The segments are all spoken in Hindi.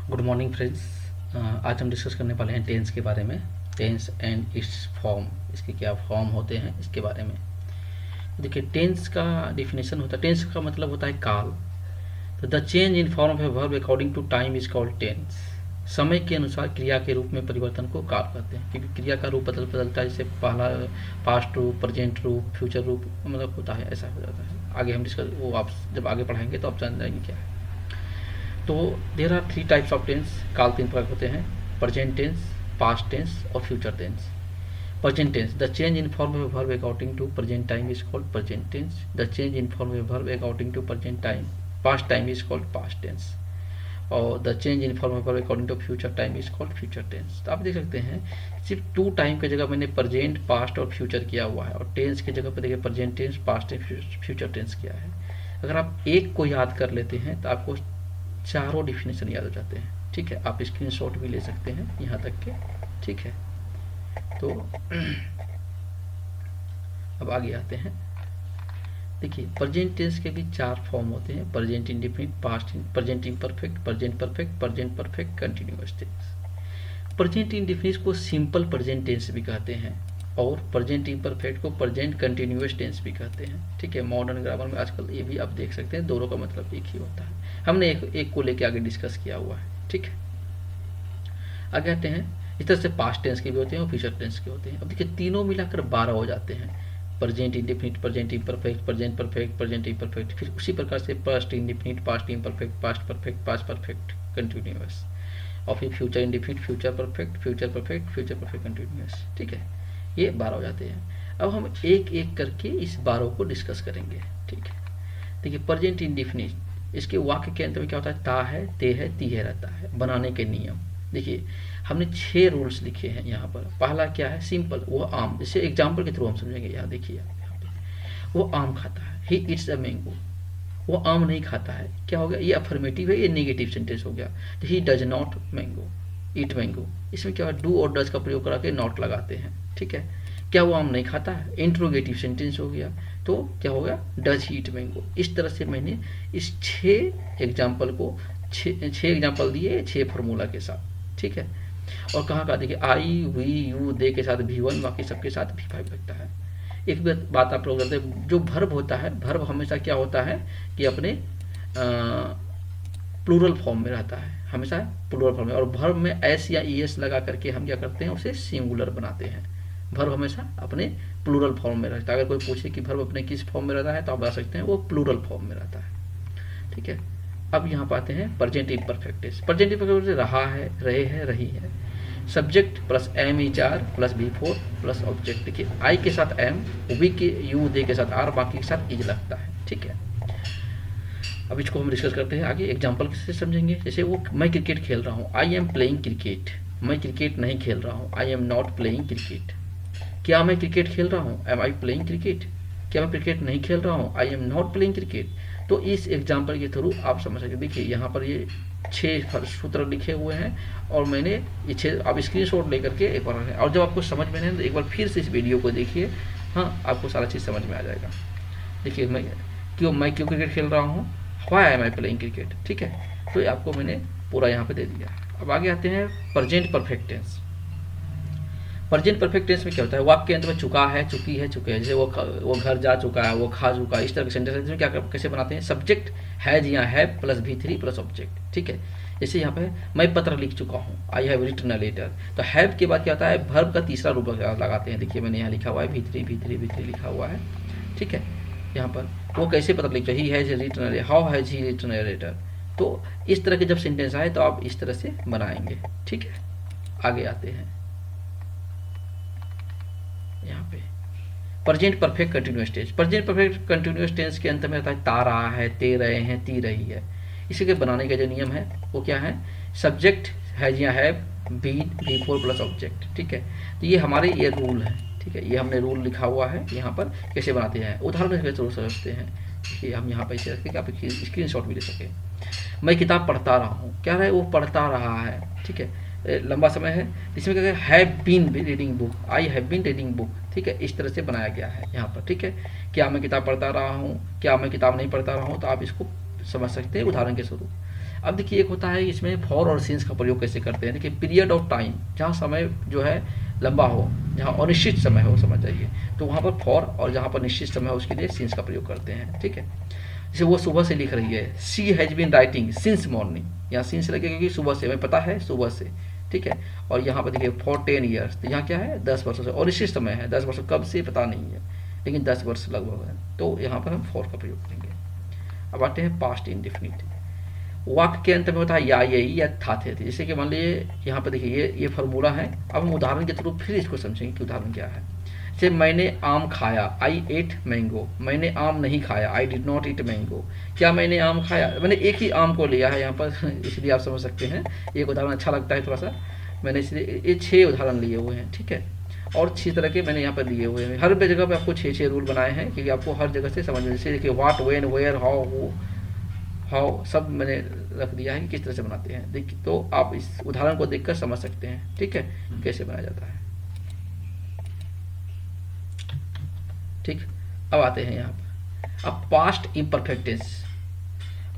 Good morning friends. आज हम डिस्कस करने वाले हैं टेंस के बारे में। टेंस एंड इट्स फॉर्म, इसके क्या फॉर्म होते हैं इसके बारे में। देखिए, टेंस का डिफिनेशन होता है, टेंस का मतलब होता है काल। तो the change in form of a verb according to time is called tense. समय के अनुसार क्रिया के रूप में परिवर्तन को काल कहते हैं, क्योंकि क्रिया का रूप बदलता है। जैसे पहला पास्ट रूप, प्रेजेंट रूप, फ्यूचर रूप मतलब होता है, ऐसा हो जाता है। आगे हम डिस्कस, वो आप जब आगे पढ़ाएंगे तो आप जान जाएंगे क्या है। तो there are 3 types of tense. काल 3 प्रकार होते हैं: प्रेजेंट टेंस, पास्ट टेंस और future tense. Present tense, the change in form of a verb according to present time is called present tense. The change in form of a verb according to present time past time is called past tense. और the change in form of verb according to future time is called future tense. तो आप देख सकते हैं सिर्फ 2 टाइम की जगह मैंने प्रेजेंट, पास्ट और फ्यूचर किया हुआ है, और टेंस की जगह पर देखिए present tense, past tense, future tense किया है। अगर आप एक को याद कर लेते हैं तो आपको चारों डिफिनेशन याद हो जाते हैं। ठीक है, आप स्क्रीनशॉट भी ले सकते हैं यहाँ तक के। ठीक है, तो अब आगे आते हैं। देखिए, प्रेजेंट टेंस के भी 4 फॉर्म होते हैं: present indefinite, past, present imperfect, present perfect, present perfect, continuous tense. Present indefinite को सिंपल प्रेजेंट टेंस भी कहते हैं, और प्रेजेंट इम्परफेक्ट को प्रेजेंट कंटिन्यूअस टेंस भी कहते हैं। ठीक है, मॉडर्न ग्रामर में आजकल ये भी आप देख सकते हैं, दोनों का मतलब एक ही होता है। हमने एक को लेके आगे डिस्कस किया हुआ है। ठीक है, आगे आते हैं। इस तरह से पास्ट टेंस के भी होते हैं और फ्यूचर टेंस के होते हैं। अब देखिए, तीनों मिलाकर 12 हो जाते हैं: present indefinite, present imperfect, present perfect, present imperfect. फिर उसी प्रकार से past indefinite, past imperfect, past perfect, past perfect, continuous. और फिर future indefinite, future perfect, future perfect, future perfect, continuous. ठीक है, ये 12 हो जाते हैं। अब हम एक एक करके इस 12 को डिस्कस करेंगे। ठीक है, देखिए, प्रेजेंट इंडेफिनिट, इसके वाक्य के अंत में क्या होता है? ता है, ते है, ती है रहता है। बनाने के नियम देखिए, हमने 6 रूल्स लिखे हैं यहाँ पर। पहला क्या है? सिंपल, वो आम। इसे एग्जाम्पल के थ्रू हम समझेंगे। यहाँ देखिए, यहाँ पे वो आम खाता है, ही इट्स अ मैंगो। वो आम नहीं खाता है, क्या हो गया? ये अफर्मेटिव है, ये नेगेटिव सेंटेंस हो गया। He does not mango eat mango. इसमें क्या है? डू और डज का प्रयोग करा के नॉट लगाते हैं। ठीक है, क्या वो आम नहीं खाता है? इंट्रोगेटिव सेंटेंस हो गया, तो क्या हो गया? Does he eat mango. इस तरह से मैंने इस 6 एग्जाम्पल को 6 एग्जाम्पल दिए 6 फार्मूला के साथ। ठीक है, और कहाँ का? देखिए, आई, वी, यू, दे के साथ V1, बाकी सबके साथ V5 लगता है। एक बात आप लोग जानते हैं, जो भर्ब होता है, भर्ब हमेशा क्या होता है कि अपने प्लूरल फॉर्म में रहता है, हमेशा प्लूरल फॉर्म में। और भर्ब में एस या ईएस लगा करके हम क्या करते हैं? उसे सिंगुलर बनाते हैं। भर्ब हमेशा अपने प्लूरल फॉर्म में रहता है। अगर कोई पूछे कि भर्ब अपने किस फॉर्म में रहता है, तो आप बता सकते हैं वो प्लूरल फॉर्म में रहता है। ठीक है, अब यहाँ पाते हैं present imperfect tense. Present imperfect रहा है, रहे हैं, रही है। Subject plus am H are plus V4 plus object. देखिए, आई के साथ एम, वी के यू, दे के साथ आर, बाकी के साथ इज लगता है। ठीक है, अब इसको हम डिस्कस करते हैं आगे। एग्जाम्पल से समझेंगे। जैसे वो, मैं क्रिकेट खेल रहा हूँ, आई एम प्लेइंग क्रिकेट। मैं क्रिकेट नहीं खेल रहा हूँ, I am not playing cricket. क्या मैं क्रिकेट खेल रहा हूँ? Am I playing cricket. क्या मैं क्रिकेट नहीं खेल रहा हूँ? I am not playing cricket. तो इस एग्जाम्पल के थ्रू आप समझ सकते। देखिए, यहाँ पर ये 6 सूत्र लिखे हुए हैं, और मैंने ये 6 आप स्क्रीन शॉट लेकर के एक बार, और जब आपको समझ में नहीं तो एक बार फिर से इस वीडियो को देखिए। हाँ, आपको सारा चीज़ समझ में आ जाएगा। देखिए, मैं क्यों क्रिकेट खेल रहा हूँ? Why am I playing cricket. ठीक है, तो ये आपको मैंने पूरा यहाँ पे दे दिया। अब आगे आते हैं present perfect tense. Present perfect tense में क्या होता है? वाक्य के अंत में चुका है, चुकी है, चुके हैं। जैसे वो घर जा चुका है, वो खा चुका है, इस तरह के सेंटेंस में क्या कैसे बनाते हैं? सब्जेक्ट हैज या have plus V3 plus object. ठीक है, जैसे यहाँ पे मैं पत्र लिख चुका हूँ, I have written a letter. तो हैव के बाद क्या होता है? वर्ब का तीसरा रूप लगाते हैं। देखिए, मैंने यहाँ लिखा हुआ है V3 लिखा हुआ है। ठीक है, यहाँ पर वो कैसे पत्र लिखता है? He has written, how has he written a letter. तो इस तरह के जब सेंटेंस आए तो आप इस तरह से बनाएंगे। ठीक है, आगे आते हैं यहाँ पे present perfect continuous tense. Present perfect continuous tense के अंत में रहता है ता रहा है, ते रहे हैं, ती रही है। इसी के बनाने का जो नियम है वो क्या है? सब्जेक्ट हैज या हैव, V4 प्लस ऑब्जेक्ट। ठीक है, तो ये हमारे ये रूल है। ठीक है, ये हमने रूल लिखा हुआ है। यहाँ पर कैसे बनाते हैं, उदाहरण के थ्रू समझते हैं। देखिए, हम यहाँ पर इसे रखें कि आप स्क्रीन शॉट भी ले सकें। मैं किताब पढ़ता रहा हूँ, क्या है? वो पढ़ता रहा है। ठीक है, लंबा समय है, इसमें क्या है? Have been reading book, I have been reading book. ठीक है, इस तरह से बनाया गया है यहाँ पर। ठीक है, क्या मैं किताब पढ़ता रहा हूँ, क्या मैं किताब नहीं पढ़ता रहा हूँ, तो आप इसको समझ सकते हैं उदाहरण के स्वरूप। अब देखिए एक होता है इसमें फॉर और सिंस का प्रयोग कैसे करते हैं। देखिए पीरियड ऑफ टाइम, जहाँ समय जो है लंबा हो, जहाँ अनिश्चित समय हो समझ जाइए, तो वहाँ पर फॉर, और जहाँ पर निश्चित समय हो उसके लिए सिंस का प्रयोग करते हैं। ठीक है, जैसे वो सुबह से लिख रही है, she has been writing since morning, यहाँ सिंस लगेगा क्योंकि सुबह से, हमें पता है सुबह से। ठीक है, और यहाँ पर देखिए फॉर 10 ईयर्स, तो यहाँ क्या है 10 वर्षों से, और निश्चित समय है, 10 वर्ष कब से पता नहीं है, लेकिन 10 वर्ष लगभग है, तो यहाँ पर हम फॉर का प्रयोग करेंगे। अब आते हैं पास्ट इंडेफिनिट। वाक्य के अंत में होता है या, यही या था, थे। जैसे कि मान लीजिए यहाँ पर देखिए ये फार्मूला है। अब हम उदाहरण के थ्रू फिर इसको समझेंगे कि उदाहरण क्या है। जैसे मैंने आम खाया, आई एट मैंगो। मैंने आम नहीं खाया, I did not eat mango. क्या मैंने आम खाया, मैंने एक ही आम को लिया है यहाँ पर, इसलिए आप समझ सकते हैं एक उदाहरण अच्छा लगता है थोड़ा सा, मैंने इसलिए ये 6 उदाहरण लिए हुए हैं। ठीक है, और 6 तरह के मैंने यहाँ पर लिए हुए हैं। हर जगह पे आपको 6 रूल बनाए हैं क्योंकि आपको हर जगह से समझ में, जैसे देखिए वाट, वेन, वेयर, हाउ सब मैंने रख दिया है कि किस तरह से बनाते हैं। देखिए तो आप इस उदाहरण को देखकर समझ सकते हैं। ठीक है, कैसे बनाया जाता है। ठीक, अब आते हैं यहाँ पर। अब past imperfect tense.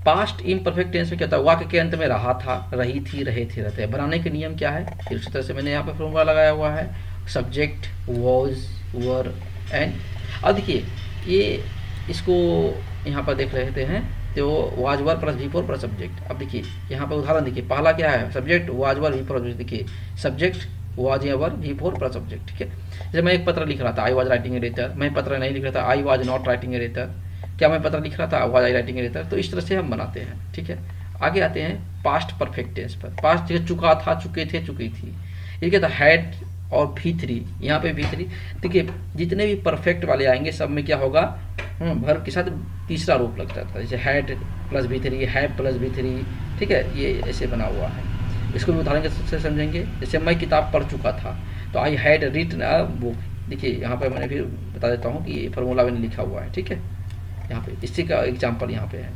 Past imperfect tense में क्या होता है, वाक्य के अंत में रहा था, रही थी, रहे थे, रहते हैं। बनाने के नियम क्या है, फिर उसी तरह से मैंने यहाँ पर फॉर्मूला लगाया हुआ है, सब्जेक्ट, वॉज, वर एंड। अब देखिए ये इसको यहाँ पर देख रहे हैं, तो was were plus v four plus subject. अब देखिए यहाँ पर उदाहरण देखिए, पहला क्या है, subject was were v four. देखिए सब्जेक्ट वाज या were v four plus subject. ठीक है, जैसे मैं एक पत्र लिख रहा था, I was writing a letter. मैं पत्र नहीं लिख रहा था, I was not writing a letter. क्या मैं पत्र लिख रहा था, was I writing a letter. तो इस तरह से हम बनाते हैं। ठीक है, आगे आते हैं पास्ट परफेक्ट टेंस पर। पास्ट चुका था, चुके थे, चुकी थी। ये क्या था, हैड और V3, यहाँ पे V3। देखिए जितने भी परफेक्ट वाले आएंगे सब में क्या होगा, वर्ब के साथ तीसरा रूप लग जाता है। जैसे had plus V3, have plus V3। ठीक है, ये ऐसे बना हुआ है। इसको भी उदाहरण से समझेंगे। जैसे मैं किताब पढ़ चुका था, तो I had written a book. देखिए यहाँ पे मैंने फिर बता देता हूँ कि ये फार्मूला मैंने लिखा हुआ है। ठीक है, यहाँ पे इसी का एग्जाम्पल यहाँ पे है।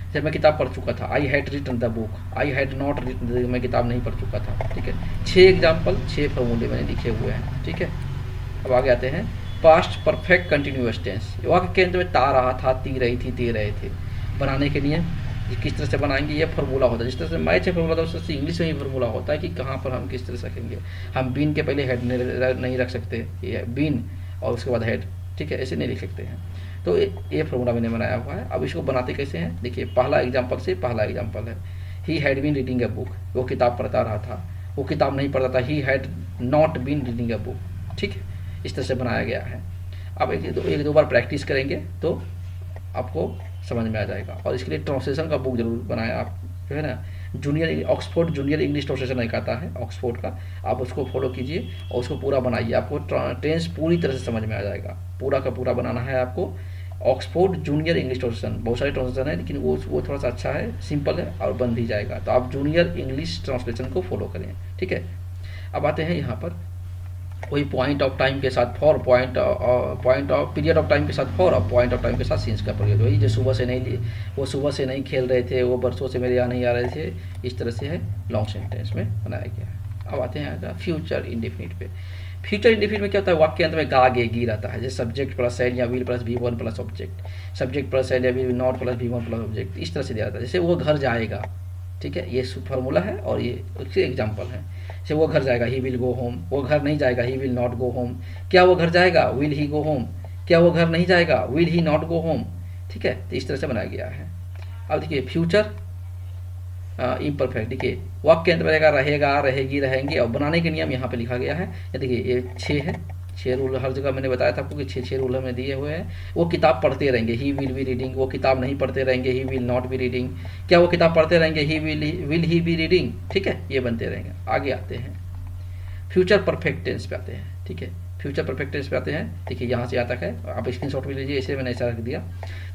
जैसे मैं किताब पढ़ चुका था, I had written the book. I had not written, मैं किताब नहीं पढ़ चुका था। ठीक है, 6 एग्जाम्पल, 6 फार्मूले मैंने लिखे हुए हैं। ठीक है, अब आगे आते हैं पास्ट परफेक्ट कंटिन्यूअस टेंस। वाक्य के अंत में ता रहा था, ती रही थी, ते रहे थे। बनाने के लिए किस तरह से बनाएंगे, ये फार्मूला होता है। जिस तरह से मैथ से फार्मूला होता है उस तरह से इंग्लिश में भी फार्मूला होता है कि कहाँ पर हम किस तरह से रखेंगे। हम बीन के पहले हेड नहीं रख सकते, ये बीन और उसके बाद हेड। ठीक है, ऐसे नहीं लिख सकते हैं। तो ये फार्मूला मैंने बनाया हुआ है। अब इसको बनाते कैसे हैं, देखिए पहला एग्जाम्पल से, पहला एग्जाम्पल है he had been reading a book. वो किताब पढ़ता रहा था, वो किताब नहीं पढ़ता था। He had not been reading a book. ठीक है, इस तरह से बनाया गया है। अब एक दो बार प्रैक्टिस करेंगे तो आपको समझ में आ जाएगा। और इसके लिए ट्रांसलेशन का बुक जरूर बनाएं आप, जो है ना, junior Oxford junior English translation एक आता है ऑक्सफोर्ड का, आप उसको फॉलो कीजिए और उसको पूरा बनाइए। आपको टेंस पूरी तरह से समझ में आ जाएगा। पूरा का पूरा बनाना है आपको। ऑक्सफोर्ड जूनियर इंग्लिश ट्रांसलेशन, बहुत सारे ट्रांसलेशन है लेकिन वो थोड़ा सा अच्छा है, सिंपल है और बन भी जाएगा। तो आप जूनियर इंग्लिश ट्रांसलेशन को फॉलो करें। ठीक है, अब आते हैं यहाँ पर वही पॉइंट ऑफ टाइम के साथ for, point of period of time के साथ फॉर और पॉइंट ऑफ टाइम के साथ सिंस का प्रयोग। वही जो सुबह से नहीं, वो सुबह से नहीं खेल रहे थे, वो बरसों से मेरे यहाँ नहीं आ रहे थे, इस तरह से है लॉन्ग सेंटेंस में बनाया गया है। अब आते हैं फ्यूचर इंडेफिनिट पे। फ्यूचर इंडेफिनिट में क्या होता है, वाक्य के अंत में गा गे गी रहता है। जैसे सब्जेक्ट प्लस एल या will plus V1 plus object. Subject plus L या will not plus V1 plus object, इस तरह से दिया जाता है। जैसे वो घर जाएगा। ठीक है, ये फार्मूला है और ये उसके एग्जाम्पल है। जैसे वो घर जाएगा, ही विल गो होम। वो घर नहीं जाएगा, ही विल नॉट गो होम। क्या वो घर जाएगा, विल ही गो होम। क्या वो घर नहीं जाएगा, will he not go home. ठीक है, तो इस तरह से बनाया गया है। अब देखिए फ्यूचर इम्परफेक्ट। देखिए वाक्य के अंत में रहेगा, रहेगी, रहेंगे और बनाने के नियम यहाँ पे लिखा गया है। ये देखिए ये 6 है, 6 रूल हर जगह मैंने बताया था आपको कि 6 रूल हमें दिए हुए हैं। वो किताब पढ़ते रहेंगे, ही विल बी रीडिंग। वो किताब नहीं पढ़ते रहेंगे, he will not be reading. क्या वो किताब पढ़ते रहेंगे, he will he be reading. ठीक है, ये बनते रहेंगे। आगे आते हैं फ्यूचर परफेक्ट टेंस पे आते हैं। ठीक है, फ्यूचर परफेक्ट टेंस पे आते हैं। देखिए यहाँ से आता है, आप स्क्रीनशॉट भी लीजिए, इसे मैंने ऐसा रख दिया।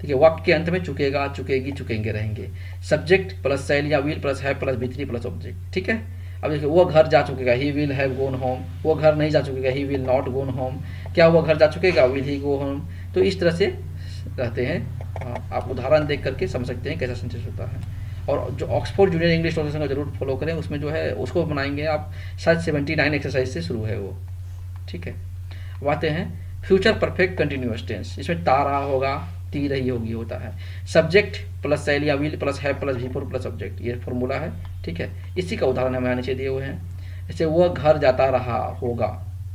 देखिए वाक्य के अंत में चुकेगा, चुकेगी, चुकेंगे, रहेंगे। सब्जेक्ट प्लस सेल या will plus have plus V3 plus object. ठीक है, अब देखिए वो घर जा चुकेगा, he will have gone home. वो घर नहीं जा चुकेगा, he will not gone home. क्या वो घर जा चुकेगा, विल ही गो होम। तो इस तरह से रहते हैं। आप उदाहरण देख करके समझ सकते हैं कैसा सेंटेंस होता है। और जो ऑक्सफोर्ड जूनियर इंग्लिश ट्रांसलेशन का जरूर फॉलो करें, उसमें जो है उसको बनाएंगे आप, शायद 79 एक्सरसाइज से शुरू है वो। ठीक है, अब आते हैं फ्यूचर परफेक्ट कंटिन्यूअस टेंस। इसमें ता रहा होगा, ती रही होगी होता है। सब्जेक्ट प्लस शैल या विल प्लस है plus v four plus object, ये फॉर्मूला है, ठीक है। इसी का उदाहरण हमें नीचे दिए हुए हैं। जैसे वह घर जाता रहा होगा,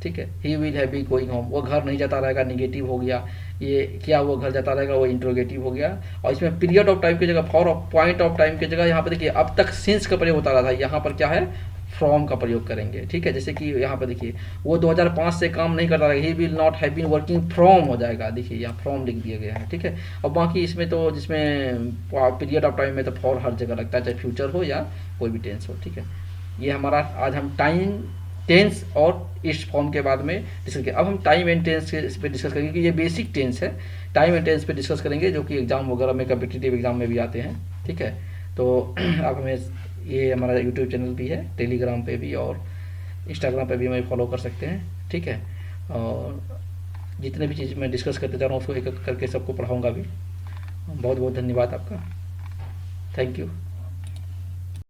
ठीक है, ही will have be going home, वो घर नहीं जाता रहेगा, निगेटिव हो गया। ये क्या वो घर जाता रहेगा, वो इंट्रोगेटिव हो गया। और इसमें पीरियड ऑफ टाइम की जगह for of point of time की जगह यहाँ पर देखिए अब तक सिंस का प्रयोग होता रहा था, यहाँ पर क्या है फ्रॉम का प्रयोग करेंगे, ठीक है। जैसे कि यहाँ पर देखिए वो 2005 से काम नहीं करता रहेगा, he will not have been working from हो जाएगा, देखिए यहाँ फ्रॉम लिख दिया गया है, ठीक है। और बाकी इसमें तो जिसमें पीरियड ऑफ टाइम में तो फॉर हर जगह लगता है, चाहे फ्यूचर हो या कोई भी टेंस हो, ठीक है। ये हमारा आज हम टाइम टेंस और इस फॉर्म के बाद में डिस्कस किया। अब हम टाइम एंड टेंस के इस पर डिस्कस करेंगे कि ये बेसिक टेंस है, टाइम एंड टेंस पे डिस्कस करेंगे जो कि एग्जाम वगैरह में कम्पिटिटिव एग्जाम में भी आते हैं, ठीक है। तो आप हमें ये हमारा यूट्यूब चैनल भी है, टेलीग्राम पे भी और इंस्टाग्राम पे भी हमें फॉलो कर सकते हैं, ठीक है। और जितने भी चीज़ मैं डिस्कस करते जा रहा हूँ उसको एक एक करके सबको पढ़ाऊँगा भी। बहुत बहुत धन्यवाद आपका, थैंक यू।